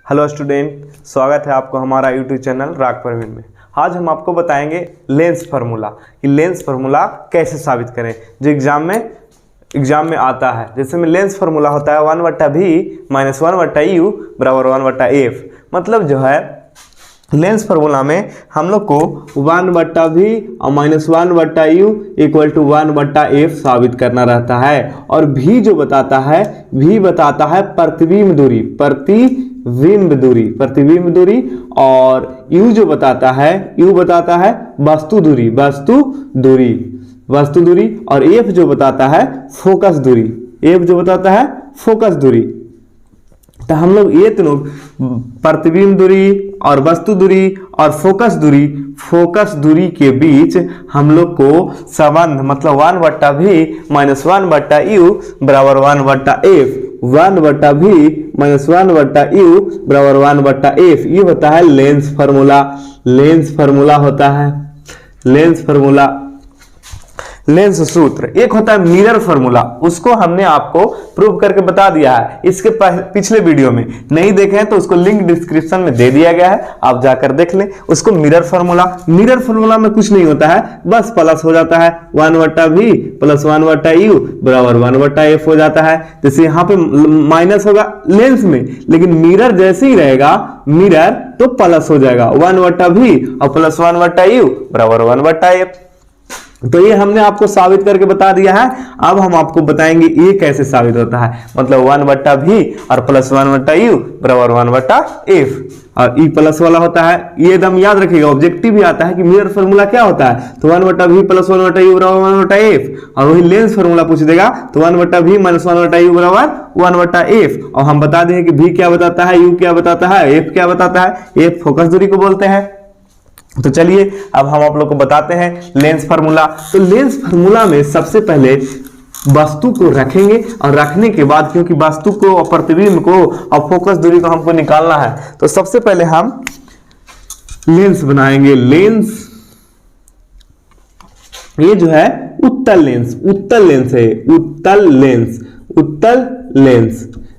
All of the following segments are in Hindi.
हेलो स्टूडेंट, स्वागत है आपको हमारा यूट्यूब चैनल राग प्रवीण में। आज हम आपको बताएंगे लेंस फार्मूला कि लेंस फार्मूला कैसे साबित करें जो एग्जाम में आता है। जैसे में लेंस फार्मूला होता है 1/v माइनस 1/u बराबर 1/f। मतलब जो है लेंस फार्मूला में हम लोग को 1/v और minus 1/u equal to 1/f साबित करना रहता है। और v जो बताता है, v बताता है प्रतिबिंब दूरी, और u जो बताता है, u बताता है वस्तु दूरी, और f जो बताता है फोकस दूरी, तो हम लोग ये तीनों प्रतिबिंब दूरी और वस्तु दूरी और फोकस दूरी के बीच हम लोग को संबंध मतलब 1/v माइनस 1/u बराबर 1/f, 1/v माइनस 1/u बराबर 1/f, ये होता है लेंस फार्मूला होता है लेंस सूत्र। एक होता है मिरर फार्मूला, उसको हमने आपको प्रूव करके बता दिया है इसके पिछले वीडियो में। नहीं देखे हैं तो उसको लिंक डिस्क्रिप्शन में दे दिया गया है, आप जाकर देख लें उसको। मिरर फार्मूला में कुछ नहीं होता है, बस प्लस हो जाता है 1/v प्लस 1/u बराबर 1/f हो जाता है। जैसे यहाँ पे माइनस होगा लेंस में, लेकिन मिरर जैसे ही रहेगा मिरर तो प्लस हो जाएगा 1/v और प्लस 1/u बराबर 1/f। तो ये हमने आपको साबित करके बता दिया है। अब हम आपको बताएंगे ये कैसे साबित होता है। मतलब 1/v और प्लस 1/u बराबर 1/f, और ई प्लस वाला होता है, ये एकदम याद रखिएगा। ऑब्जेक्टिव भी आता है कि मिरर फार्मूला क्या होता है, तो 1/v प्लस 1/u बराबर 1/f, और वही लेंस फार्मूला पूछ देगा तो 1/v माइनस 1/u बराबर 1/f। और हम बता दें कि v क्या बताता है, u क्या बताता है, f क्या बताता है। f फोकस दूरी को बोलते हैं। तो चलिए अब हम आप लोग को बताते हैं लेंस फार्मूला। तो लेंस फार्मूला में सबसे पहले वस्तु को रखेंगे, और रखने के बाद क्योंकि वस्तु को और प्रतिबिंब को और फोकस दूरी को हमको निकालना है, तो सबसे पहले हम लेंस बनाएंगे। ये जो है उत्तल लेंस।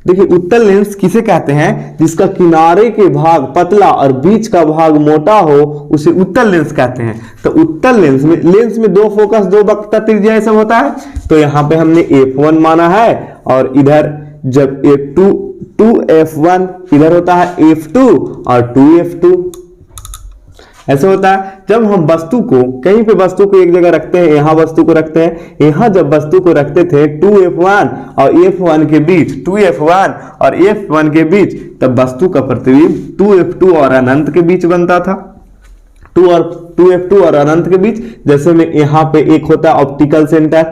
देखिए उत्तल लेंस किसे कहते हैं, जिसका किनारे के भाग पतला और बीच का भाग मोटा हो उसे उत्तल लेंस कहते हैं। तो उत्तल लेंस में दो फोकस, दो वक्रता, त्रिज्या सब होता है। तो यहाँ पे हमने f1 माना है, और इधर जब 2f1 इधर होता है f2 और 2f2 ऐसे होता है। जब हम वस्तु को कहीं पे वस्तु को एक जगह रखते हैं, यहाँ वस्तु को रखते हैं, यहाँ जब वस्तु को रखते थे 2f1 और f1 के बीच, 2f1 और f1 के बीच, तब वस्तु का प्रतिबिंब 2f2 और अनंत के बीच बनता था। 2f2 और अनंत के बीच। जैसे में यहाँ पे एक होता है ऑप्टिकल सेंटर,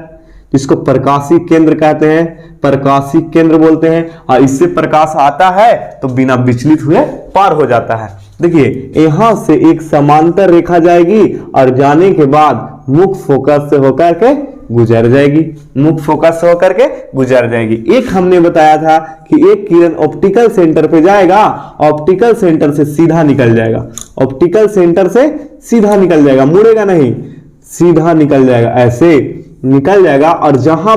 जिसको प्रकाशी केंद्र कहते हैं, प्रकाशी केंद्र बोलते हैं, और इससे प्रकाश आता है तो बिना विचलित हुए पार हो जाता है। देखिए यहां से एक समांतर रेखा जाएगी और जाने के बाद मुख्य फोकस से होकर के गुजर जाएगी। एक हमने बताया था कि एक किरण ऑप्टिकल सेंटर पे जाएगा, ऑप्टिकल सेंटर से सीधा निकल जाएगा, मुड़ेगा नहीं, सीधा निकल जाएगा, ऐसे निकल जाएगा, और जहां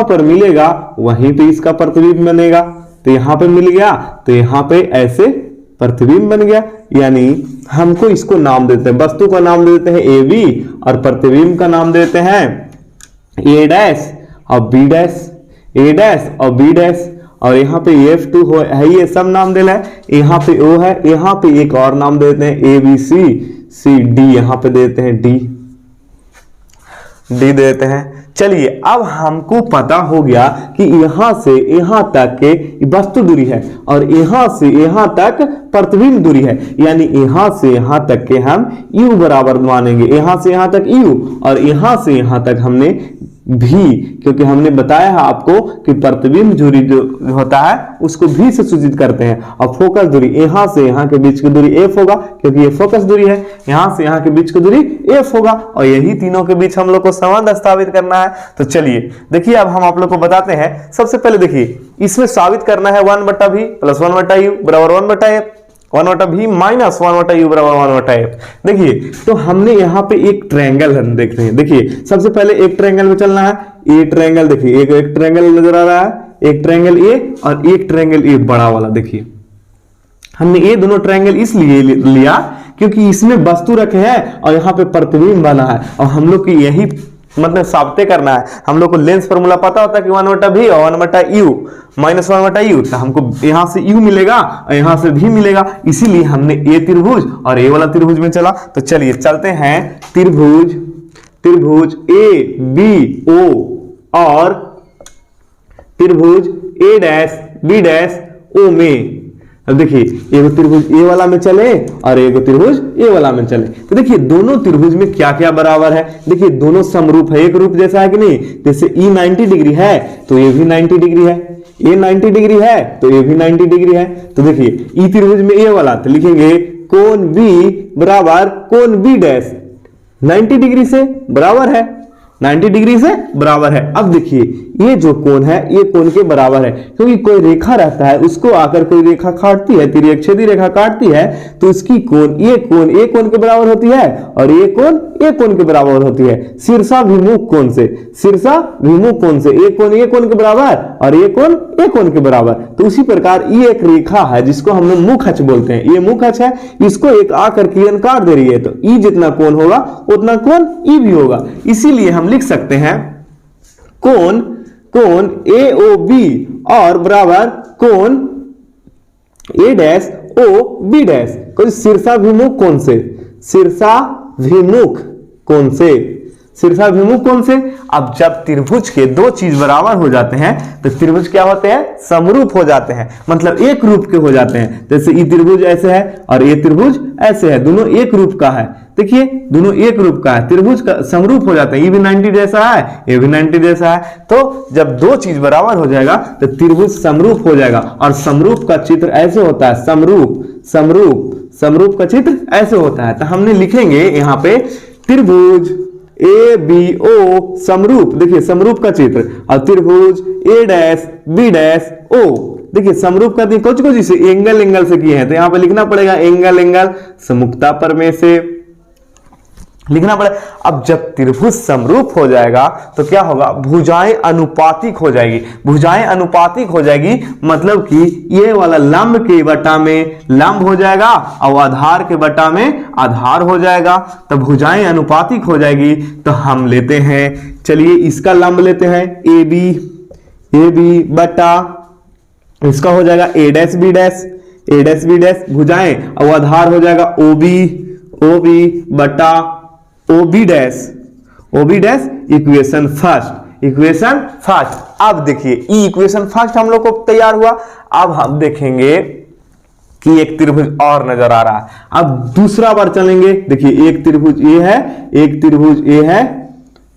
पर मिलेगा वहीं पे इसका प्रतिबिंब बनेगा। तो यहां पे मिल गया तो यहां पे ऐसे प्रतिबिंब बन गया। यानी हमको इसको नाम देते हैं, वस्तु का नाम देते हैं AB, और प्रतिबिंब का नाम देते हैं A' और B', और यहाँ पे F2 है, ये सब नाम देना है। यहाँ पे O है, यहाँ पे एक और नाम देते हैं ABCD, यहाँ पे देते हैं D देते हैं। चलिए अब हमको पता हो गया कि यहां से यहां तक के वस्तु दूरी है, और यहां से यहां तक प्रतिबिंब दूरी है। यानी यहां से यहां तक के हम u बराबर मानेंगे, यहां से यहां तक u, और यहां से यहां तक हमने v, क्योंकि हमने बताया है आपको कि प्रतिबिंब दूरी जो होता है उसको v से सूचित करते हैं, और फोकस दूरी यहां से यहां के बीच की दूरी f होगा, क्योंकि ये फोकस दूरी है। यहां से यहां के बीच की दूरी f होगा, और यही तीनों के बीच हम लोग को संबंध स्थापित करना है। तो चलिए देखिए अब हम आप लोग को बताते हैं। सबसे पहले देखिए इसमें साबित करना है 1/v प्लस 1/u बराबर 1/f, 1/v माइनस 1/u बराबर 1/f। देखिए तो हमने यहाँ पे एक ट्रायंगल हम देख रहे हैं। देखिए सबसे पहले एक ट्रायंगल में चलना है। ये ट्रायंगल देखिए, एक ट्रायंगल नजर आ रहा है, एक ट्रायंगल ए और एक ट्रायंगल ए बड़ा वाला। देखिए हमने ये दोनों ट्रायंगल इसलिए लिया क्योंकि इसमें वस्तु रखे हैं और यहाँ पे प्रतिबिंब बना है, और हम लोग की यही मतलब साबित करना है। हम लोग को लेंस फॉर्मूला पता होता है कि 1/v और 1/u माइनस 1/u, तो हमको यहाँ से u मिलेगा और यहाँ से v मिलेगा, इसीलिए हमने ए त्रिभुज और ए वाला त्रिभुज में चला। तो चलिए चलते हैं त्रिभुज ए बी ओ और त्रिभुज ए डैश बी डैश ओ में। अब देखिए एगो त्रिभुज ए वाला में चले और एगो त्रिभुज ए वाला में चले, तो देखिए दोनों त्रिभुज में क्या क्या बराबर है। देखिए दोनों समरूप है, एक रूप जैसा है कि नहीं। जैसे ई 90 डिग्री है तो ये भी 90 डिग्री है, ए 90 डिग्री है तो ये भी 90 डिग्री है। तो देखिए ई त्रिभुज में ए वाला तो लिखेंगे कोण बी बराबर कोण बी डैश 90 डिग्री से बराबर है, 90 डिग्री से बराबर है। अब देखिए ये जो कोण है ये कोण के बराबर है, क्योंकि कोई रेखा रहता है उसको आकर कोई रेखा काटती है, तिर्यकछेदी रेखा काटती है, तो इसकी कोण ये कोण के बराबर होती है और ये कोण के बराबर होती है शीर्षाभिमुख कोण से, शीर्षाभिमुख कोण से ये कोण के बराबर और ये कोण के बराबर। तो उसी प्रकार ये एक रेखा है जिसको हम लोग मुख अक्ष बोलते हैं, ये मुख अक्ष है, इसको एक आकर किरण काट दे रही है, तो ई जितना कोण होगा उतना कोण ई भी होगा। इसीलिए हम लिख सकते हैं कोण ए ओ बी और बराबर कोण ए डैश ओ बी डैश, कोई शीर्षाभिमुख कोण से, शीर्षाभिमुख कोण से, शीर्षाभिमुख कोण से। अब जब त्रिभुज के दो चीज बराबर हो जाते हैं तो त्रिभुज क्या होते हैं, समरूप हो जाते हैं, मतलब एक रूप के हो जाते हैं। जैसे ये त्रिभुज ऐसे है और ये त्रिभुज ऐसे है, दोनों एक रूप का है। देखिए दोनों एक रूप का है, त्रिभुज का समरूप हो जाता है, ये भी 90 जैसा है ये भी 90 जैसा है। तो जब दो चीज बराबर हो जाएगा तो त्रिभुज समरूप हो जाएगा, और समरूप का चित्र ऐसे होता है, समरूप का चित्र ऐसे होता है। तो हमने लिखेंगे यहाँ पे त्रिभुज ए बी ओ समरूप, देखिए समरूप का चित्र, और त्रिभुज ए डैश बी डैश ओ, देखिए समरूप का कुछ से एंगल से किए हैं, तो यहाँ पे लिखना पड़ेगा एंगल समुखता पर में से लिखना पड़ेगा। अब जब त्रिभुज समरूप हो जाएगा तो क्या होगा, भुजाएं अनुपातिक हो जाएगी, भुजाएं अनुपातिक हो जाएगी, मतलब कि ये वाला लंब के बटा में लंब हो जाएगा और आधार के बटा में आधार हो जाएगा, तो भुजाएं अनुपातिक हो जाएगी। तो हम लेते हैं, चलिए इसका लंब लेते हैं ए बी बटा इसका हो जाएगा ए डैश बी डैश भुजाएं, और आधार हो जाएगा ओ बी बटा O B dash equation first. अब देखिए इक्वेशन फर्स्ट हम लोग को तैयार हुआ। अब हम देखेंगे कि एक त्रिभुज और नजर आ रहा है। अब दूसरा बार चलेंगे, देखिए एक त्रिभुज ए है, एक त्रिभुज ए है,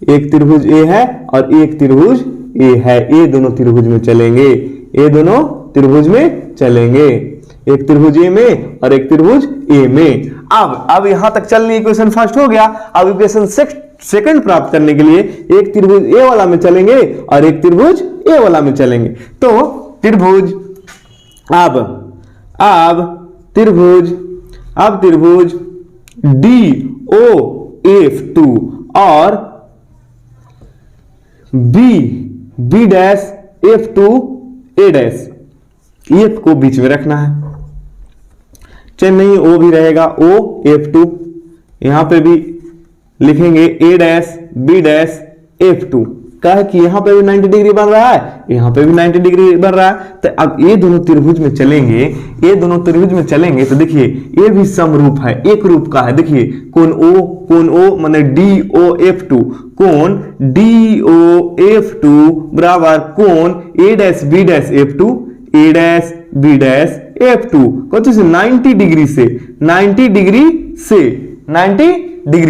एक त्रिभुज ए है और एक त्रिभुज ए है, ये दोनों त्रिभुज में चलेंगे, ये दोनों त्रिभुज में चलेंगे, एक त्रिभुज ए में और एक त्रिभुज ए में। अब यहां तक चलनी इक्वेशन फर्स्ट हो गया। अब इक्वेशन सेकंड प्राप्त करने के लिए एक त्रिभुज ए वाला में चलेंगे और एक त्रिभुज ए वाला में चलेंगे। तो त्रिभुज अब त्रिभुज डी ओ एफ 2 और बी डैश एफ 2 ए डैश, एफ को बीच में रखना है, चाहे नहीं ओ भी रहेगा, ओ F2, यहां पे भी लिखेंगे ए डैश बी डैश F2, क्या है कि यहां पे भी 90 डिग्री बन रहा है, यहां पे भी 90 डिग्री बन रहा है। तो अब ये दोनों त्रिभुज में चलेंगे, तो देखिए ये भी समरूप है, एक रूप का है। देखिए कोण ओ माने DOF2, कोण DOF2 बराबर कोण ए डैश बी डैश F2, ए डैश बी डैश F2 कौन से 90 डिग्री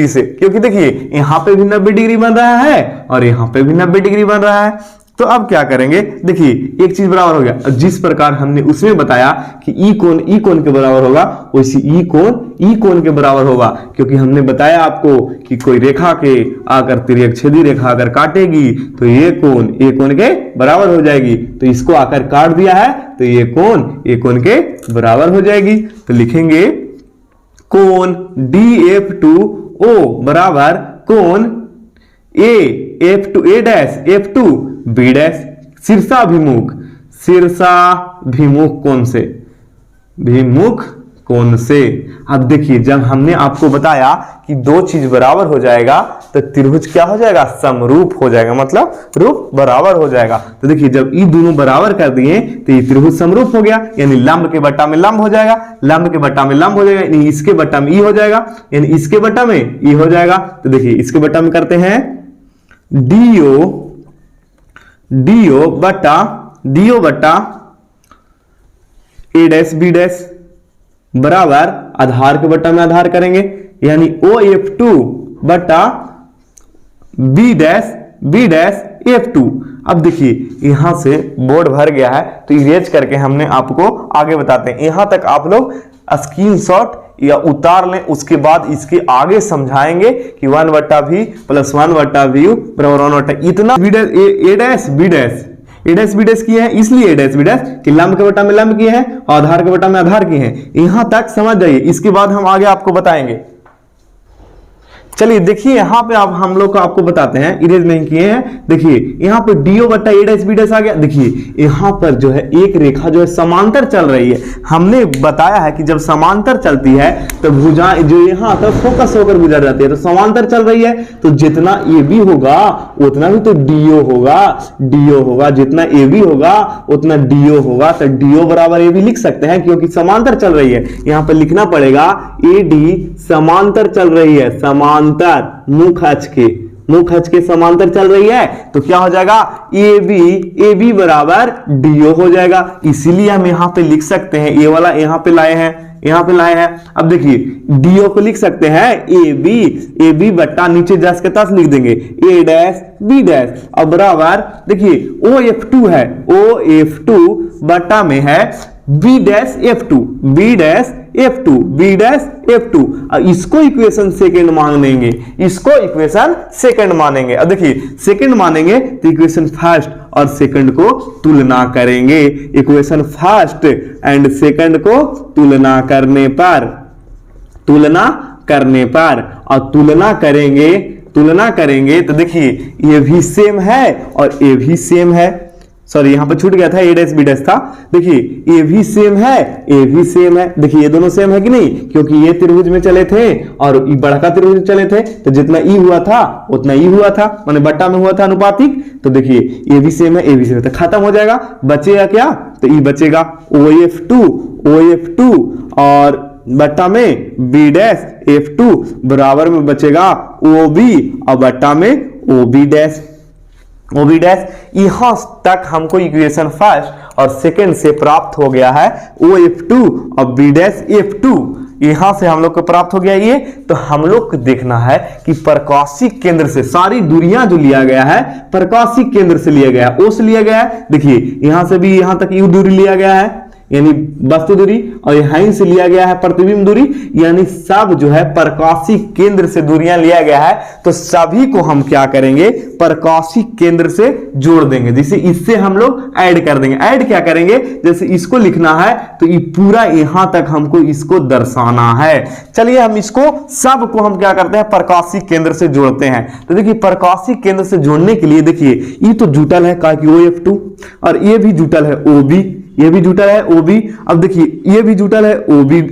से, क्योंकि देखिए यहां पे भी 90 डिग्री बन रहा है और यहां पे भी 90 डिग्री बन रहा है। तो अब क्या करेंगे, देखिए एक चीज बराबर हो गया, जिस प्रकार हमने उसमें बताया कि ई कोण के बराबर होगा, वैसे ई कोण के बराबर होगा, क्योंकि हमने बताया आपको कि कोई रेखा के आकर तिर्यकछेदी रेखा अगर काटेगी तो ये कोण के बराबर हो जाएगी। तो इसको आकर काट दिया है तो ये कोण के बराबर हो जाएगी। तो लिखेंगे कोण DF2O बराबर कोण A dash F2 B dash शीर्षाभिमुख कोण से, भिमुख कोण से। अब देखिए जब हमने आपको बताया कि दो चीज बराबर हो जाएगा तो त्रिभुज क्या हो जाएगा, समरूप हो जाएगा, मतलब रूप बराबर हो जाएगा। तो देखिए जब ये दोनों बराबर कर दिए तो ये त्रिभुज समरूप हो गया, यानी लंब के बट्टा में लंब हो जाएगा, लंब के बट्टा में लंब हो जाएगा, यानी इसके बट्टा में ई हो जाएगा, यानी इसके बट्टा में ई हो जाएगा। तो देखिए इसके बट्टा में करते हैं डीओ बट्टा ए डैश बी डैश बराबर आधार के बट्टा में आधार करेंगे, यानी OF2 बट्टा बी डैश F2। अब देखिए यहां से बोर्ड भर गया है तो इरेज करके हमने आपको आगे बताते हैं। यहां तक आप लोग स्क्रीनशॉट या उतार लें, उसके बाद इसके आगे समझाएंगे कि 1/v + 1/v बराबर 1/, इतना ए डैश बी डैश किए हैं, इसलिए ए डैश बी डैश कि लंब के बट्टा में लंब किए हैं और आधार के बट्टा में आधार किए हैं। यहां तक समझ जाइए, इसके बाद हम आगे आपको बताएंगे। चलिए देखिए यहां पे आप हम लोग को आपको बताते हैं, इरेज नहीं किए हैं। देखिए यहां पे डीओ बट्टा ए डैश बी डैश आ गया। देखिए यहां पर जो है एक रेखा जो है समांतर चल रही है। हमने बताया है कि जब समांतर चलती है तो भुजाएं जो यहां तक फोकस होकर गुजर जाती है, तो समांतर चल रही है तो जितना ए बी होगा उतना भी तो डीओ होगा, जितना ए बी होगा उतना डीओ होगा। तो डीओ बराबर ए बी लिख सकते हैं क्योंकि समांतर चल रही है। यहां पर लिखना पड़ेगा ए डी समांतर चल रही है, समांतर मुंह खच के समांतर चल रही है तो क्या हो जाएगा, ए बी बराबर डीओ हो जाएगा। इसीलिए हम यहां पे लिख सकते हैं, ये वाला यहां पे लाए हैं। अब देखिए डीओ को लिख सकते हैं ए बी बट्टा नीचे जस के तस लिख देंगे ए डैश बी डैश और बराबर देखिए OF2 है, OF2 बट्टा में है बी डैश F2। इसको इक्वेशन सेकंड मानेंगे, अब देखिए सेकंड मानेंगे तो इक्वेशन फर्स्ट और सेकंड को तुलना करेंगे। इक्वेशन फर्स्ट एंड सेकंड को तुलना करने पर और तुलना करेंगे तो देखिए ये भी सेम है और ये भी सेम है। सॉरी यहां पर छूट गया था, ए डैश बी डैश था। देखिए ए भी सेम है, देखिए ये दोनों सेम है कि नहीं, क्योंकि ये त्रिभुज में चले थे और ये बड़का त्रिभुज में चले थे तो जितना ई हुआ था उतना ई हुआ था, माने बट्टा में हुआ था अनुपातिक। तो देखिए ए भी सेम है, तो खत्म हो जाएगा। बचेगा क्या, तो ई बचेगा OF2 और बट्टा में बी डैश F2 बराबर में बचेगा OB और बट्टा में OB डैश। यहां तक हमको इक्वेशन फर्स्ट और सेकंड से प्राप्त हो गया है OF2 और बी डैश F2। यहां से हम लोग को प्राप्त हो गया ये। तो हम लोग को देखना है कि प्रकाशिक केंद्र से सारी दूरियां जो लिया गया है प्रकाशिक केंद्र से लिया गया है, O से लिया गया है। देखिए यहां से भी यहां तक यू दूरी लिया गया है यानी वस्तु दूरी, और यहीं से लिया गया है प्रतिबिंब दूरी, यानी सब जो है प्रकाशिक केंद्र से दूरियां लिया गया है। तो सभी को हम क्या करेंगे, प्रकाशिक केंद्र से जोड़ देंगे। जैसे इससे हम लोग ऐड कर देंगे। ऐड क्या करेंगे, जैसे इसको लिखना है तो ये पूरा यहां तक हमको इसको दर्शाना है। चलिए हम इसको सब को हम क्या करते हैं, प्रकाशिक केंद्र से जोड़ते हैं। तो देखिए प्रकाशिक केंद्र से जोड़ने के लिए देखिए ये तो जुटल है का OF2 और ये भी जुटल है OB, ये भी जुटल है OB। अब देखिए ये भी जुटल है OB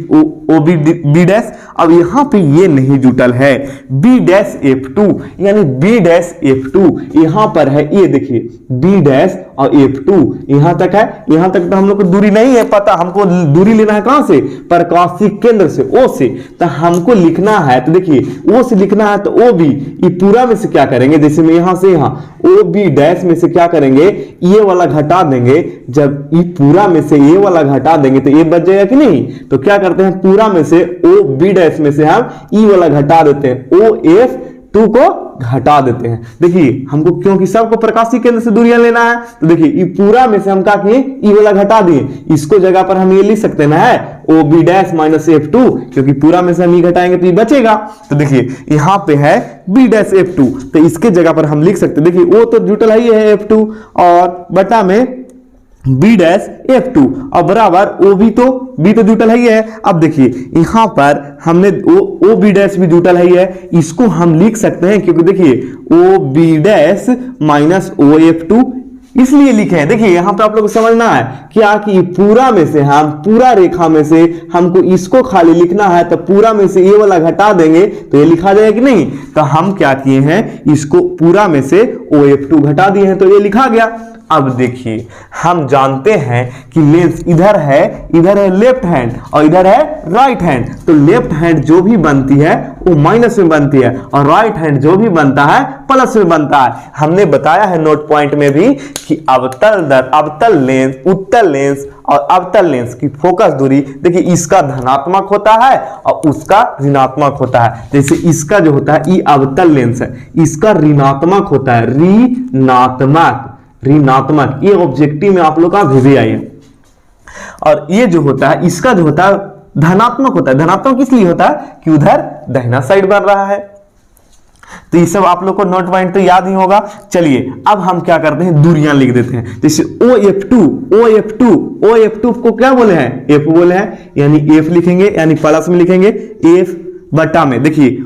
बी डैश। अब यहां पे ये नहीं जुटल है बी डैश F2, यानी बी डैश F2 यहां पर है। ये देखिए बी डैश और F2 यहां तक है। यहां तक तो हम लोग को दूरी नहीं है पता, हमको दूरी लेना है कहां से, प्रकाशिक केंद्र से, O से। तो हमको लिखना है, तो देखिए O से लिखना है तो OB, ये पूरा में से क्या करेंगे, जैसे मैं यहां से यहां OB डैश में से क्या करेंगे, ये वाला घटा देंगे। जब ये पूरा में से ये वाला घटा देंगे तो ये बच जाएगा कि नहीं। तो क्या करते हैं, पूरा में से OB डैश में से हम ई वाला घटा देते हैं, OF2 को घटा देते हैं। देखिए हमको क्योंकि सबको प्रकाशिक केंद्र से दूरियां लेना है, तो देखिए ये पूरा में से हम क्या किए, ई वाला घटा दिए। इसको जगह पर हम ये लिख सकते हैं ना, OB डैश माइनस F2, क्योंकि पूरा में से हम ई घटाएंगे तो ये बचेगा। तो देखिए यहाँ पे है B डैश F2, तो इसके जगह पर हम लिख सकते हैं, देखिए वो तो जुटल ही है F2 और बटा में बी डैश F2 और बराबर OB तो B तो जुटल ही है। अब देखिए यहां पर हमने OB डैश भी जुटल ही है, इसको हम लिख सकते हैं क्योंकि देखिए OB डैश माइनस OF2 इसलिए लिखे हैं। देखिए यहाँ पे आप लोग को समझना है क्या कि पूरा में से हम पूरा रेखा में से हमको इसको खाली लिखना है, तो पूरा में से ये वाला घटा देंगे तो ये लिखा जाएगा कि नहीं। तो हम क्या किए हैं, इसको पूरा में से OF2 घटा दिए हैं तो ये लिखा गया। अब देखिए हम जानते हैं कि लेंस इधर है लेफ्ट हैंड और इधर है राइट हैंड। तो लेफ्ट हैंड जो भी बनती है वो माइनस में बनती है और राइट हैंड जो भी बनता है प्लस में बनता है। हमने बताया है नोट पॉइंट में भी कि अवतल लेंस, उत्तल लेंस और अवतल लेंस की फोकस दूरी देखिए इसका धनात्मक होता है और उसका ऋणात्मक होता है। जैसे इसका जो होता है ये अवतल लेंस है, इसका ऋणात्मक होता है, ऋणात्मक ये ऑब्जेक्टिव में आप लोग का भी आई है। और ये जो होता है इसका जो होता है धनात्मक होता है। धनात्मक इसलिए होता है कि उधर दाहिना साइड बन रहा है। तो ये सब आप लोग को नोट पॉइंट तो याद ही होगा। चलिए अब हम क्या करते हैं, दूरियां लिख देते हैं। जैसे OF2 को क्या बोले हैं, F बोले हैं, यानी F लिखेंगे यानी प्लस में लिखेंगे F बटा में देखिए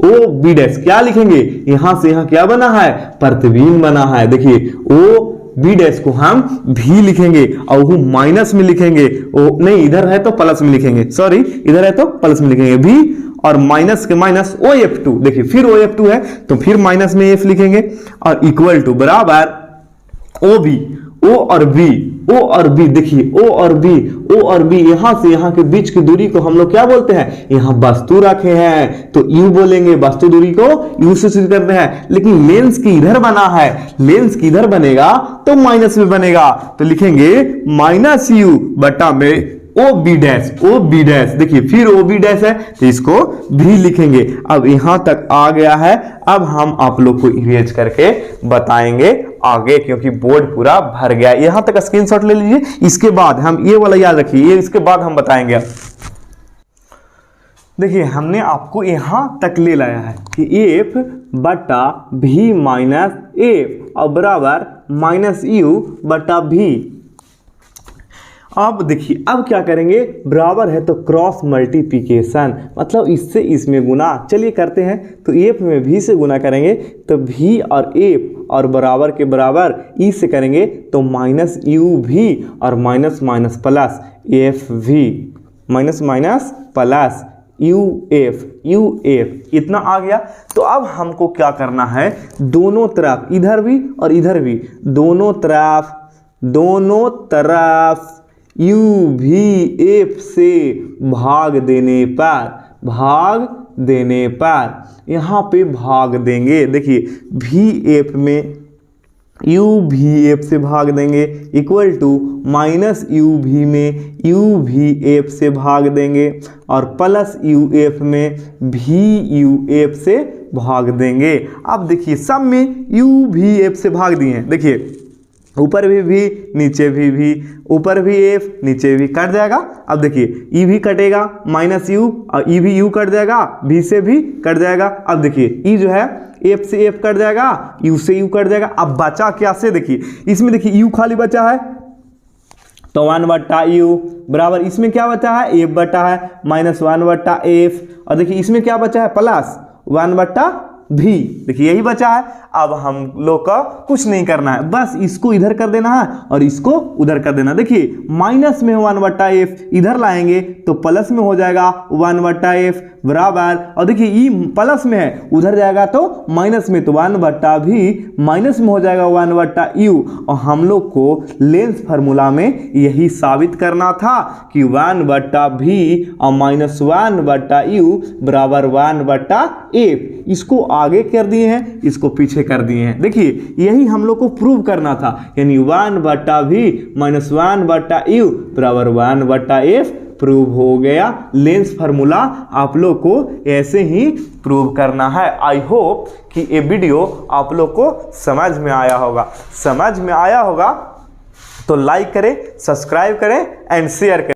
OB डैश क्या लिखेंगे, यहां से यहां क्या बना है, प्रतिबिंब बना है। देखिए OB डैश को हम भी लिखेंगे और वो माइनस में लिखेंगे, नहीं इधर है तो प्लस में लिखेंगे, सॉरी इधर है तो प्लस में लिखेंगे भी और माइनस के माइनस OF2। देखिए फिर OF2 है तो फिर माइनस में F लिखेंगे और इक्वल टू बराबर OB, O और B देखिए O और B यहां से यहां के बीच की दूरी को हम लोग क्या बोलते हैं, यहां वस्तु रखे हैं तो U बोलेंगे, वस्तु दूरी को U से सिद्ध करते हैं। लेकिन लेंस की इधर बना है, लेंस की इधर बनेगा तो माइनस में बनेगा तो लिखेंगे माइनस U बटा में OB डैश देखिए फिर OB डैश है तो इसको भी लिखेंगे। अब यहां तक आ गया है। अब हम आप लोग को इरेज करके बताएंगे आगे, क्योंकि बोर्ड पूरा भर गया। यहां तक स्क्रीनशॉट ले लीजिए, इसके बाद हम ये वाला याद रखिए, ये इसके बाद हम बताएंगे। देखिए हमने आपको यहां तक ले लाया है कि F बटा V माइनस F और बराबर माइनस U बटा V। अब देखिए अब क्या करेंगे, बराबर है तो क्रॉस मल्टीप्लिकेशन, मतलब इससे इसमें गुना। चलिए करते हैं। तो F में V से गुना करेंगे तो V और F और बराबर के बराबर E से करेंगे तो माइनस UV और minus minus plus FV minus minus plus UF इतना आ गया। तो अब हमको क्या करना है, दोनों तरफ इधर भी और इधर भी दोनों तरफ UVF से भाग देने पर यहाँ पे भाग देंगे। देखिए VF में UVF से भाग देंगे इक्वल टू माइनस UV में UVF से भाग देंगे और प्लस UF में VUF से भाग देंगे। अब देखिए सब में UVF से भाग दिए हैं। देखिए ऊपर भी V नीचे भी V, ऊपर भी F नीचे भी कट जाएगा। अब देखिए E भी कटेगा माइनस U और E भी U कट जाएगा, V से भी कट जाएगा। अब देखिए E जो है F से F कट जाएगा, U से U कट जाएगा। अब बचा क्या से, देखिए इसमें देखिए U खाली बचा है तो 1 बट्टा U बराबर इसमें क्या बचा है, F बटा है माइनस 1 बट्टा F और देखिए इसमें क्या बचा है प्लस 1 बट्टा V। देखिए यही बचा है। अब हम लोग का कुछ नहीं करना है, बस इसको इधर कर देना है और इसको उधर कर देना। देखिए माइनस में 1 बट्टा F इधर लाएंगे तो प्लस में हो जाएगा 1 बट्टा F बराबर, और देखिए E प्लस में है उधर जाएगा तो माइनस में, तो 1 बट्टा V माइनस में हो जाएगा 1 बट्टा U। और हम लोग को लेंस फार्मूला में यही साबित करना था कि 1 बट्टा V और माइनस 1 बट्टा U बराबर 1 बट्टा F। इसको आगे कर दिए हैं, इसको पीछे कर दिए हैं। देखिए यही हम लोग को प्रूव करना था, यानी 1 बट्टा V माइनस 1 बट्टा U बराबर 1 बट्टा F प्रूव हो गया। लेंस फार्मूला आप लोग को ऐसे ही प्रूव करना है। आई होप कि ये वीडियो आप लोग को समझ में आया होगा। तो लाइक करें, सब्सक्राइब करें एंड शेयर करें।